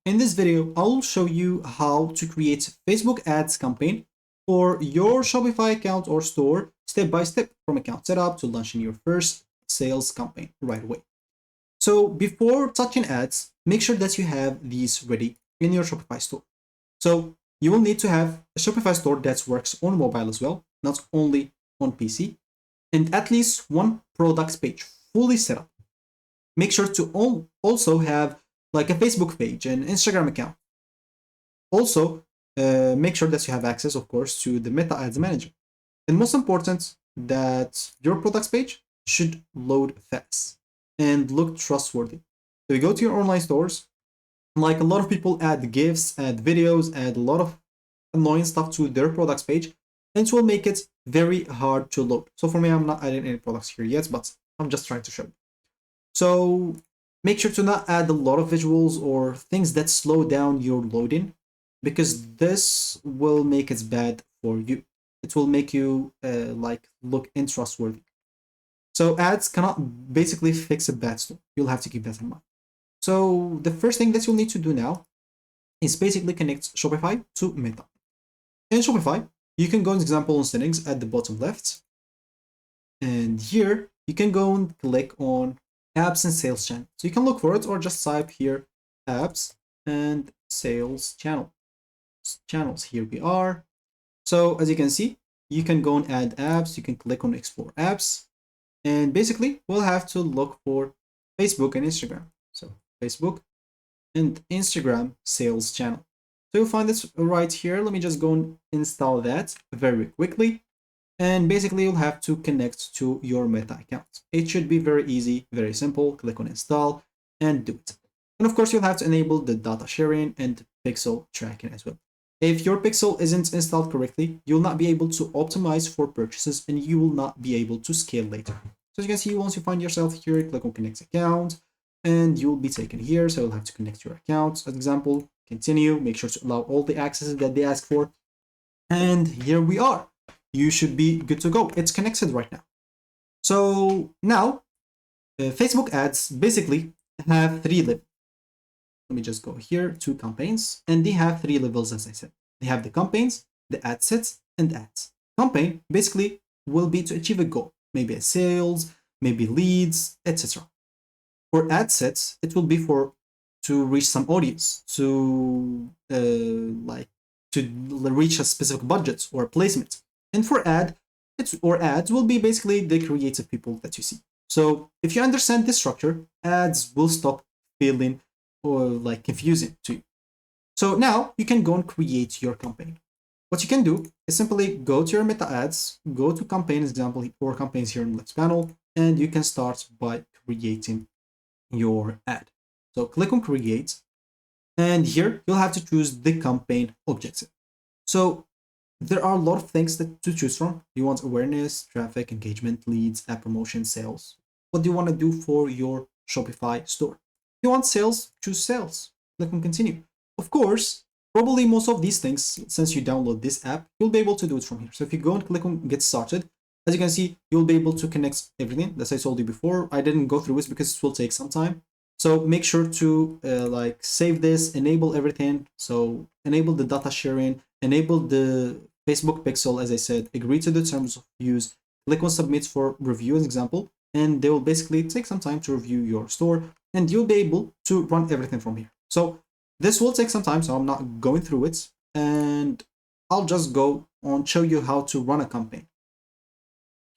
In this video, I'll show you how to create Facebook ads campaign for your Shopify account or store step by step from account setup to launching your first sales campaign right away. So before touching ads, make sure that you have these ready in your Shopify store. So you will need to have a Shopify store that works on mobile as well, not only on PC, and at least one products page fully set up. Make sure to also have like a Facebook page and Instagram account. Also, make sure that you have access, of course, to the Meta Ads Manager. And most important, that your products page should load fast and look trustworthy. So you go to your online stores, like a lot of people add GIFs, add videos, add a lot of annoying stuff to their products page, and it will make it very hard to load. So for me, I'm not adding any products here yet, but I'm just trying to show you. So make sure to not add a lot of visuals or things that slow down your loading, because this will make it bad for you. It will make you look untrustworthy. So ads cannot basically fix a bad store. You'll have to keep that in mind. So the first thing that you'll need to do now is basically connect Shopify to Meta. In Shopify, you can go, for example, on settings at the bottom left. And here you can go and click on apps and sales channel. So you can look for it or just type here apps and sales channels. Here we are. So as you can see, you can go and add apps. You can click on explore apps. And basically, we'll have to look for Facebook and Instagram. So Facebook and Instagram sales channel. So you'll find this right here. Let me just go and install that very quickly. And basically, you'll have to connect to your Meta account. It should be very easy, very simple. Click on install and do it. And of course, you'll have to enable the data sharing and pixel tracking as well. If your pixel isn't installed correctly, you'll not be able to optimize for purchases and you will not be able to scale later. So as you can see, once you find yourself here, click on connect account and you'll be taken here. So you'll have to connect your account. As example, continue, make sure to allow all the accesses that they ask for. And here we are. You should be good to go. It's connected right now. So now, Facebook ads basically have 3 levels. Let me just go here to campaigns, and they have 3 levels, as I said. They have the campaigns, the ad sets, and ads. Campaign basically will be to achieve a goal, maybe a sales, maybe leads, etc. For ad sets, it will be to reach some audience, to reach a specific budget or placement. And for ads will be basically the creative people that you see. So if you understand this structure, ads will stop feeling or confusing to you. So now you can go and create your campaign. What you can do is simply go to your Meta ads, go to campaign example or campaigns here in the left panel, and you can start by creating your ad. So click on create, and here you'll have to choose the campaign objective. So there are a lot of things to choose from. You want awareness, traffic, engagement, leads, app promotion, sales. What do you want to do for your Shopify store? If you want sales, choose sales. Click on continue. Of course, probably most of these things, since you download this app, you'll be able to do it from here. So if you go and click on get started, as you can see, you'll be able to connect everything. As I told you before, I didn't go through this because it will take some time. So make sure to save this, enable everything. So enable the data sharing, enable the Facebook pixel, as I said, agree to the terms of use, click on submit for review as example, and they will basically take some time to review your store and you'll be able to run everything from here. So this will take some time, so I'm not going through it, and I'll just go on show you how to run a campaign.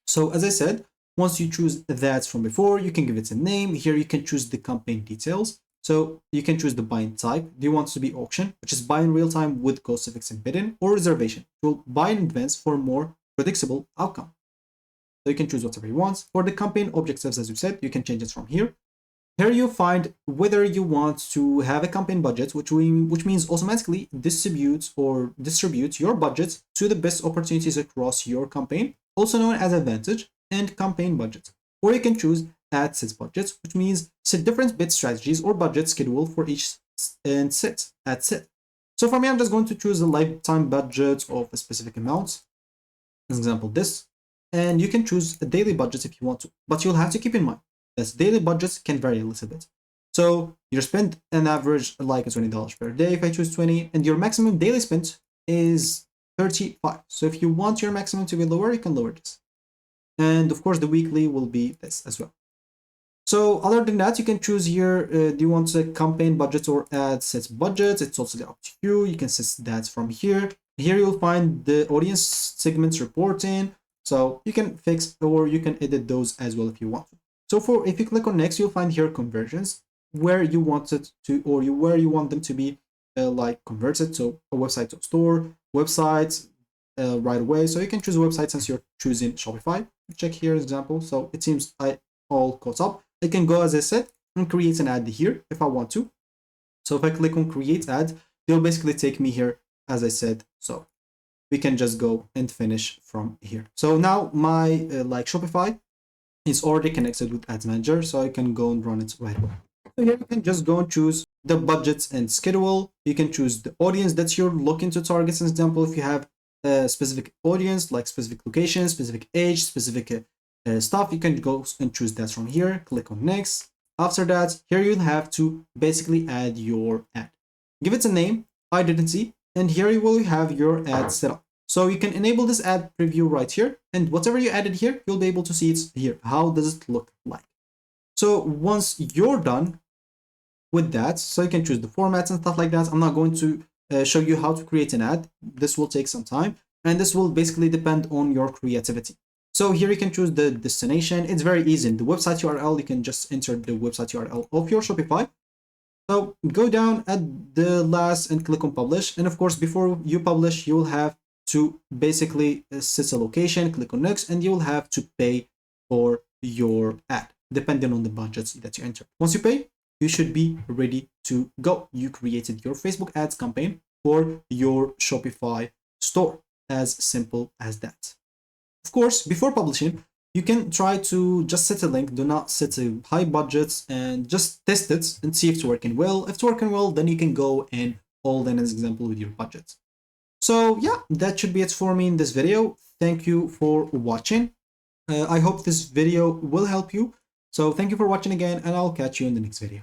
So as I said, once you choose that from before, you can give it a name. Here you can choose the campaign details. So you can choose the buying type. Do you want to be auction, which is buy in real time with cost of bidding, or reservation? You'll buy in advance for a more predictable outcome. So you can choose whatever you want. For the campaign objectives, as you said, you can change it from here. Here you find whether you want to have a campaign budget, which means automatically distribute your budget to the best opportunities across your campaign, also known as advantage, and campaign budget. Or you can choose ad sets budget, which means set different bid strategies or budget schedule for each ad set. So for me, I'm just going to choose a lifetime budget of a specific amount. As example, this. And you can choose a daily budget if you want to, but you'll have to keep in mind that daily budgets can vary a little bit. So your spend an average like $20 per day if I choose 20, and your maximum daily spend is 35. So if you want your maximum to be lower, you can lower this. And of course, the weekly will be this as well. So other than that, you can choose here, do you want a campaign budget or ad set budget? It's totally up to you. You can set that from here. Here you'll find the audience segments reporting. So you can fix or you can edit those as well if you want. So if you click on next, you'll find here conversions where you want it to, or where you want them to be like converted. So a website to store, websites right away. So you can choose a website since you're choosing Shopify. Check here example. So it seems I all caught up. I can go, as I said, and create an ad here if I want to. So if I click on create ad, they'll basically take me here, as I said. So we can just go and finish from here. So now my like Shopify is already connected with Ads Manager, so I can go and run it right away. So here you can just go and choose the budgets and schedule. You can choose the audience that you're looking to target. For example, if you have a specific audience, like specific location, specific age, specific stuff, you can go and choose that from here. Click on next. After that, here you'll have to basically add your ad. Give it a name, identity, and here you will have your ad set up. So you can enable this ad preview right here, and whatever you added here, you'll be able to see it here. How does it look like? So once you're done with that, so you can choose the formats and stuff like that. I'm not going to show you how to create an ad. This will take some time, and this will basically depend on your creativity. So here you can choose the destination. It's very easy. In the website URL, you can just enter the website URL of your Shopify. So go down at the last and click on publish. And of course, before you publish, you will have to basically set a location, click on next, and you will have to pay for your ad, depending on the budgets that you enter. Once you pay, you should be ready to go. You created your Facebook ads campaign for your Shopify store. As simple as that. Of course, before publishing, you can try to just set a link. Do not set a high budget and just test it and see if it's working well. If it's working well, then you can go and hold in as example with your budget. So yeah, that should be it for me in this video. Thank you for watching. I hope this video will help you. So thank you for watching again, and I'll catch you in the next video.